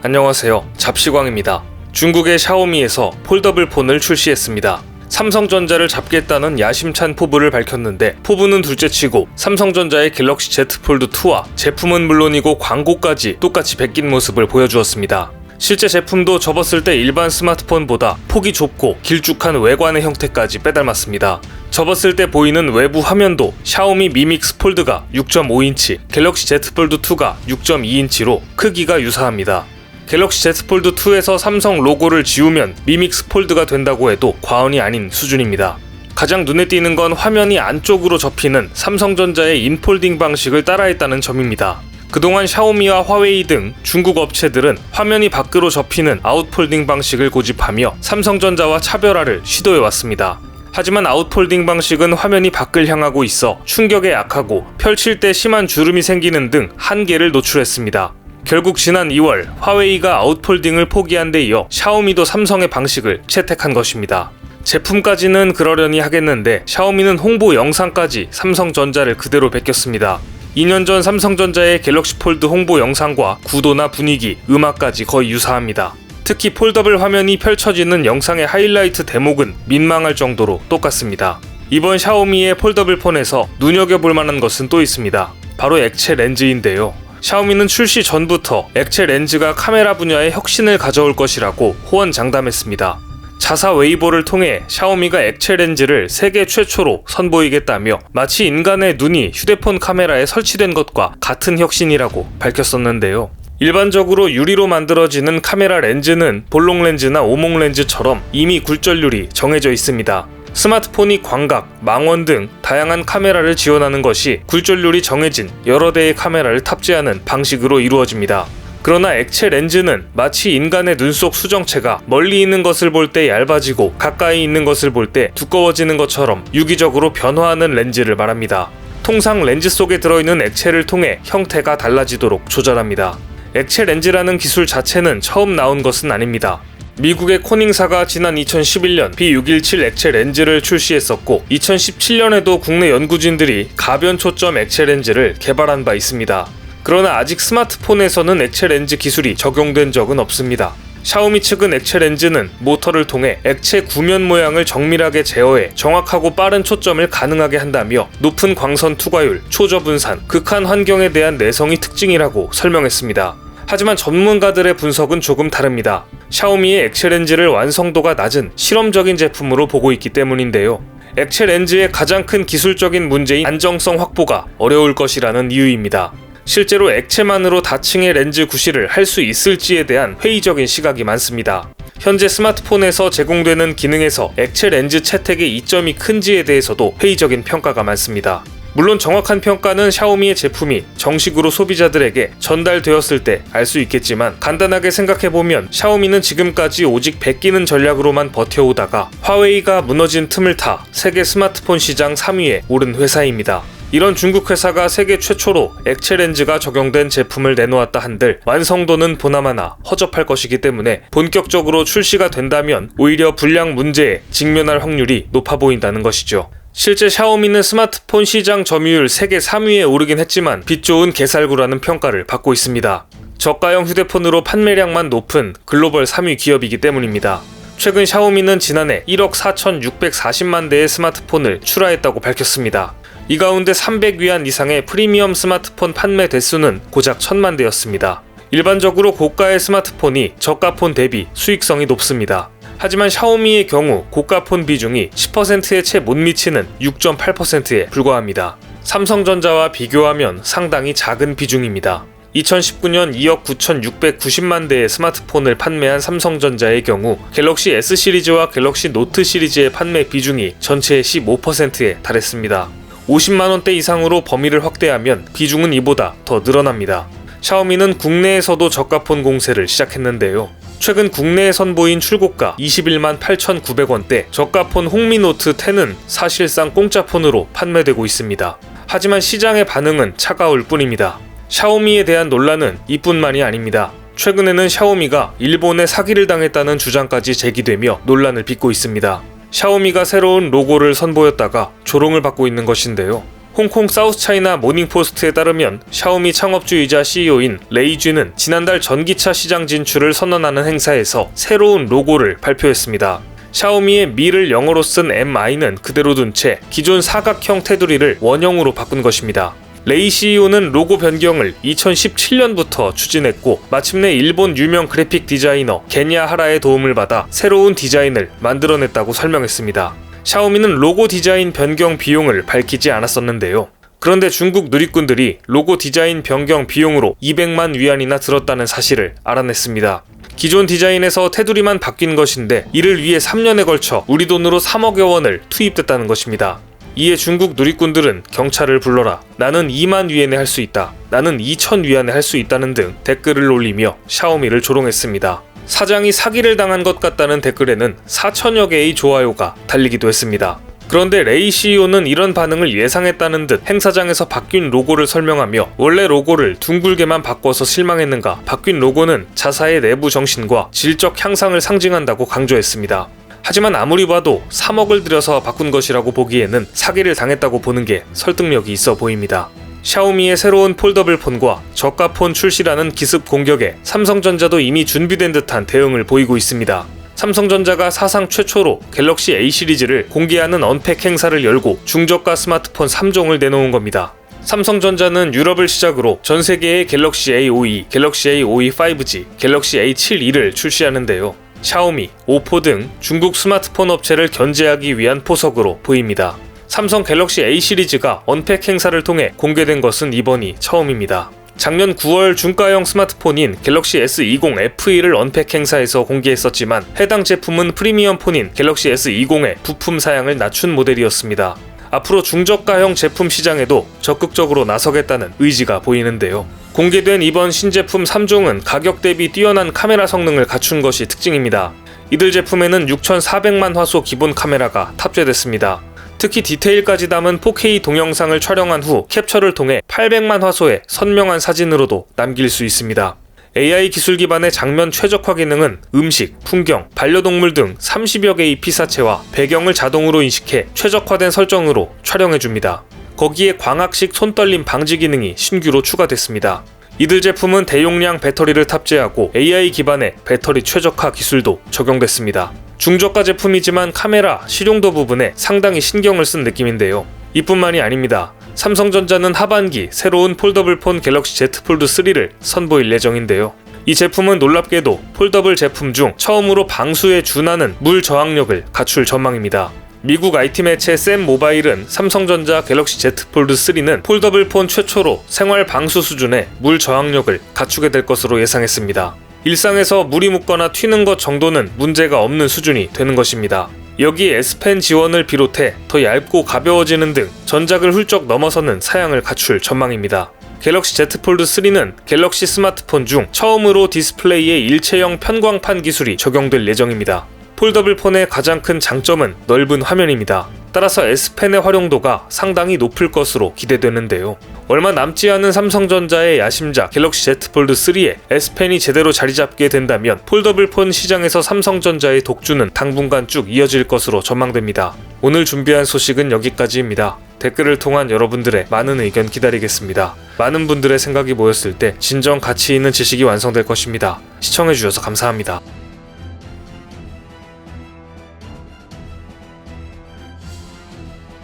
안녕하세요. 잡시광입니다. 중국의 샤오미에서 폴더블 폰을 출시했습니다. 삼성전자를 잡겠다는 야심찬 포부를 밝혔는데 포부는 둘째치고 삼성전자의 갤럭시 Z 폴드2와 제품은 물론이고 광고까지 똑같이 베낀 모습을 보여주었습니다. 실제 제품도 접었을 때 일반 스마트폰보다 폭이 좁고 길쭉한 외관의 형태까지 빼닮았습니다. 접었을 때 보이는 외부 화면도 샤오미 미믹스 폴드가 6.5인치, 갤럭시 Z 폴드2가 6.2인치로 크기가 유사합니다. 갤럭시 Z 폴드2에서 삼성 로고를 지우면 미믹스 폴드가 된다고 해도 과언이 아닌 수준입니다. 가장 눈에 띄는 건 화면이 안쪽으로 접히는 삼성전자의 인폴딩 방식을 따라했다는 점입니다. 그동안 샤오미와 화웨이 등 중국 업체들은 화면이 밖으로 접히는 아웃폴딩 방식을 고집하며 삼성전자와 차별화를 시도해왔습니다. 하지만 아웃폴딩 방식은 화면이 밖을 향하고 있어 충격에 약하고 펼칠 때 심한 주름이 생기는 등 한계를 노출했습니다. 결국 지난 2월 화웨이가 아웃폴딩을 포기한 데 이어 샤오미도 삼성의 방식을 채택한 것입니다. 제품까지는 그러려니 하겠는데 샤오미는 홍보 영상까지 삼성전자를 그대로 베꼈습니다. 2년 전 삼성전자의 갤럭시 폴드 홍보 영상과 구도나 분위기, 음악까지 거의 유사합니다. 특히 폴더블 화면이 펼쳐지는 영상의 하이라이트 대목은 민망할 정도로 똑같습니다. 이번 샤오미의 폴더블 폰에서 눈여겨볼 만한 것은 또 있습니다. 바로 액체 렌즈인데요. 샤오미는 출시 전부터 액체 렌즈가 카메라 분야에 혁신을 가져올 것이라고 호언장담했습니다. 자사 웨이보를 통해 샤오미가 액체 렌즈를 세계 최초로 선보이겠다며 마치 인간의 눈이 휴대폰 카메라에 설치된 것과 같은 혁신이라고 밝혔었는데요. 일반적으로 유리로 만들어지는 카메라 렌즈는 볼록 렌즈나 오목 렌즈처럼 이미 굴절률이 정해져 있습니다. 스마트폰이 광각, 망원 등 다양한 카메라를 지원하는 것이 굴절률이 정해진 여러 대의 카메라를 탑재하는 방식으로 이루어집니다. 그러나 액체 렌즈는 마치 인간의 눈 속 수정체가 멀리 있는 것을 볼 때 얇아지고 가까이 있는 것을 볼 때 두꺼워지는 것처럼 유기적으로 변화하는 렌즈를 말합니다. 통상 렌즈 속에 들어있는 액체를 통해 형태가 달라지도록 조절합니다. 액체 렌즈라는 기술 자체는 처음 나온 것은 아닙니다. 미국의 코닝사가 지난 2011년 B617 액체 렌즈를 출시했었고 2017년에도 국내 연구진들이 가변 초점 액체 렌즈를 개발한 바 있습니다. 그러나 아직 스마트폰에서는 액체 렌즈 기술이 적용된 적은 없습니다. 샤오미 측은 액체 렌즈는 모터를 통해 액체 구면 모양을 정밀하게 제어해 정확하고 빠른 초점을 가능하게 한다며 높은 광선 투과율, 초저분산, 극한 환경에 대한 내성이 특징이라고 설명했습니다. 하지만 전문가들의 분석은 조금 다릅니다. 샤오미의 액체 렌즈를 완성도가 낮은 실험적인 제품으로 보고 있기 때문인데요. 액체 렌즈의 가장 큰 기술적인 문제인 안정성 확보가 어려울 것이라는 이유입니다. 실제로 액체만으로 다층의 렌즈 구실을 할 수 있을지에 대한 회의적인 시각이 많습니다. 현재 스마트폰에서 제공되는 기능에서 액체 렌즈 채택의 이점이 큰지에 대해서도 회의적인 평가가 많습니다. 물론 정확한 평가는 샤오미의 제품이 정식으로 소비자들에게 전달되었을 때 알 수 있겠지만 간단하게 생각해보면 샤오미는 지금까지 오직 베끼는 전략으로만 버텨오다가 화웨이가 무너진 틈을 타 세계 스마트폰 시장 3위에 오른 회사입니다. 이런 중국 회사가 세계 최초로 액체 렌즈가 적용된 제품을 내놓았다 한들 완성도는 보나마나 허접할 것이기 때문에 본격적으로 출시가 된다면 오히려 불량 문제에 직면할 확률이 높아 보인다는 것이죠. 실제 샤오미는 스마트폰 시장 점유율 세계 3위에 오르긴 했지만 빛 좋은 개살구라는 평가를 받고 있습니다. 저가형 휴대폰으로 판매량만 높은 글로벌 3위 기업이기 때문입니다. 최근 샤오미는 지난해 1억 4,640만 대의 스마트폰을 출하했다고 밝혔습니다. 이 가운데 300위안 이상의 프리미엄 스마트폰 판매 대수는 고작 1,000만 대였습니다. 일반적으로 고가의 스마트폰이 저가폰 대비 수익성이 높습니다. 하지만 샤오미의 경우 고가폰 비중이 10%에 채 못 미치는 6.8%에 불과합니다. 삼성전자와 비교하면 상당히 작은 비중입니다. 2019년 2억 9,690만 대의 스마트폰을 판매한 삼성전자의 경우 갤럭시 S 시리즈와 갤럭시 노트 시리즈의 판매 비중이 전체의 15%에 달했습니다. 50만원대 이상으로 범위를 확대하면 비중은 이보다 더 늘어납니다. 샤오미는 국내에서도 저가폰 공세를 시작했는데요. 최근 국내에 선보인 출고가 21만 8,900원대 저가폰 홍미노트 10은 사실상 공짜폰으로 판매되고 있습니다. 하지만 시장의 반응은 차가울 뿐입니다. 샤오미에 대한 논란은 이뿐만이 아닙니다. 최근에는 샤오미가 일본에 사기를 당했다는 주장까지 제기되며 논란을 빚고 있습니다. 샤오미가 새로운 로고를 선보였다가 조롱을 받고 있는 것인데요. 홍콩 사우스차이나 모닝포스트에 따르면 샤오미 창업주이자 CEO인 레이쥐는 지난달 전기차 시장 진출을 선언하는 행사에서 새로운 로고를 발표했습니다. 샤오미의 미를 영어로 쓴 MI는 그대로 둔 채 기존 사각형 테두리를 원형으로 바꾼 것입니다. 레이 CEO는 로고 변경을 2017년부터 추진했고 마침내 일본 유명 그래픽 디자이너 게냐 하라의 도움을 받아 새로운 디자인을 만들어냈다고 설명했습니다. 샤오미는 로고 디자인 변경 비용을 밝히지 않았었는데요. 그런데 중국 누리꾼들이 로고 디자인 변경 비용으로 200만 위안이나 들었다는 사실을 알아냈습니다. 기존 디자인에서 테두리만 바뀐 것인데 이를 위해 3년에 걸쳐 우리 돈으로 3억여 원을 투입됐다는 것입니다. 이에 중국 누리꾼들은 경찰을 불러라, 나는 2만 위안에 할 수 있다, 나는 2천 위안에 할 수 있다는 등 댓글을 올리며 샤오미를 조롱했습니다. 사장이 사기를 당한 것 같다는 댓글에는 4천여 개의 좋아요가 달리기도 했습니다. 그런데 레이 CEO는 이런 반응을 예상했다는 듯 행사장에서 바뀐 로고를 설명하며 원래 로고를 둥글게만 바꿔서 실망했는가, 바뀐 로고는 자사의 내부 정신과 질적 향상을 상징한다고 강조했습니다. 하지만 아무리 봐도 3억을 들여서 바꾼 것이라고 보기에는 사기를 당했다고 보는 게 설득력이 있어 보입니다. 샤오미의 새로운 폴더블 폰과 저가 폰 출시라는 기습 공격에 삼성전자도 이미 준비된 듯한 대응을 보이고 있습니다. 삼성전자가 사상 최초로 갤럭시 A 시리즈를 공개하는 언팩 행사를 열고 중저가 스마트폰 3종을 내놓은 겁니다. 삼성전자는 유럽을 시작으로 전 세계의 갤럭시 A52, 갤럭시 A52 5G, 갤럭시 A72를 출시하는데요. 샤오미, 오포 등 중국 스마트폰 업체를 견제하기 위한 포석으로 보입니다. 삼성 갤럭시 A 시리즈가 언팩 행사를 통해 공개된 것은 이번이 처음입니다. 작년 9월 중가형 스마트폰인 갤럭시 S20 FE를 언팩 행사에서 공개했었지만 해당 제품은 프리미엄 폰인 갤럭시 S20의 부품 사양을 낮춘 모델이었습니다. 앞으로 중저가형 제품 시장에도 적극적으로 나서겠다는 의지가 보이는데요. 공개된 이번 신제품 3종은 가격 대비 뛰어난 카메라 성능을 갖춘 것이 특징입니다. 이들 제품에는 6400만 화소 기본 카메라가 탑재됐습니다. 특히 디테일까지 담은 4K 동영상을 촬영한 후 캡처를 통해 800만 화소의 선명한 사진으로도 남길 수 있습니다. AI 기술 기반의 장면 최적화 기능은 음식, 풍경, 반려동물 등 30여 개의 피사체와 배경을 자동으로 인식해 최적화된 설정으로 촬영해줍니다. 거기에 광학식 손떨림 방지 기능이 신규로 추가됐습니다. 이들 제품은 대용량 배터리를 탑재하고 AI 기반의 배터리 최적화 기술도 적용됐습니다. 중저가 제품이지만 카메라, 실용도 부분에 상당히 신경을 쓴 느낌인데요. 이뿐만이 아닙니다. 삼성전자는 하반기 새로운 폴더블 폰 갤럭시 Z 폴드 3를 선보일 예정인데요. 이 제품은 놀랍게도 폴더블 제품 중 처음으로 방수에 준하는 물 저항력을 갖출 전망입니다. 미국 IT 매체 샘 모바일은 삼성전자 갤럭시 Z 폴드 3는 폴더블 폰 최초로 생활 방수 수준의 물 저항력을 갖추게 될 것으로 예상했습니다. 일상에서 물이 묻거나 튀는 것 정도는 문제가 없는 수준이 되는 것입니다. 여기에 S펜 지원을 비롯해 더 얇고 가벼워지는 등 전작을 훌쩍 넘어서는 사양을 갖출 전망입니다. 갤럭시 Z 폴드 3는 갤럭시 스마트폰 중 처음으로 디스플레이에 일체형 편광판 기술이 적용될 예정입니다. 폴더블 폰의 가장 큰 장점은 넓은 화면입니다. 따라서 S펜의 활용도가 상당히 높을 것으로 기대되는데요. 얼마 남지 않은 삼성전자의 야심작 갤럭시 Z 폴드 3에 S펜이 제대로 자리 잡게 된다면 폴더블 폰 시장에서 삼성전자의 독주는 당분간 쭉 이어질 것으로 전망됩니다. 오늘 준비한 소식은 여기까지입니다. 댓글을 통한 여러분들의 많은 의견 기다리겠습니다. 많은 분들의 생각이 모였을 때 진정 가치 있는 지식이 완성될 것입니다. 시청해주셔서 감사합니다.